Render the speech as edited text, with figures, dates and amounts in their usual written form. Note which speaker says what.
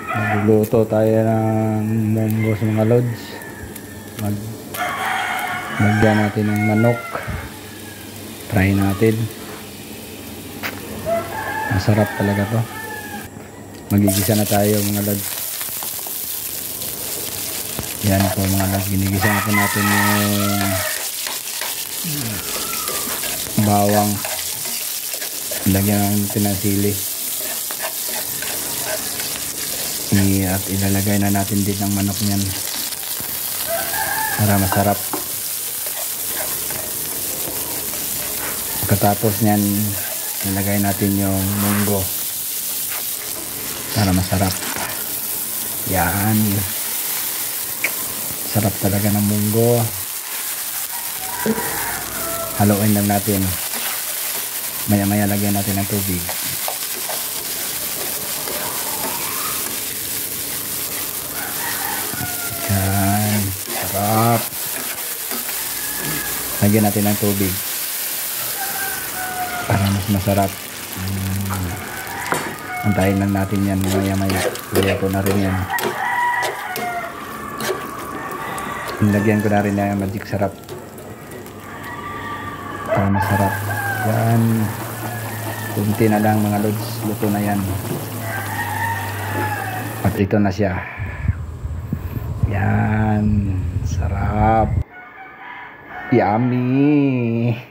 Speaker 1: Magluluto tayo ng munggo sa mga lods. Lagyan natin ng manok. Try natin. Masarap talaga to. Magigisa na tayo mga lods. Yan po mga lods. Ginigisa na po natin yung bawang. Lagyan natin ng sili. At ilalagay na natin din ng manok niyan para masarap. Pagkatapos niyan, ilalagay natin yung munggo para masarap. Yan. Sarap talaga ng munggo. Haluin lang natin. Maya-maya lagyan natin ng tubig. Yan. Sarap. Lagyan natin ng tubig para mas masarap. Antayin lang natin yan. Maya-maya. Luto na rin yan. Lagyan ko na rin na magic sarap para masarap. Yan. Kunti na lang mga lods. Luto na yan. At ito na siya. Yan. Sarap. Yummy.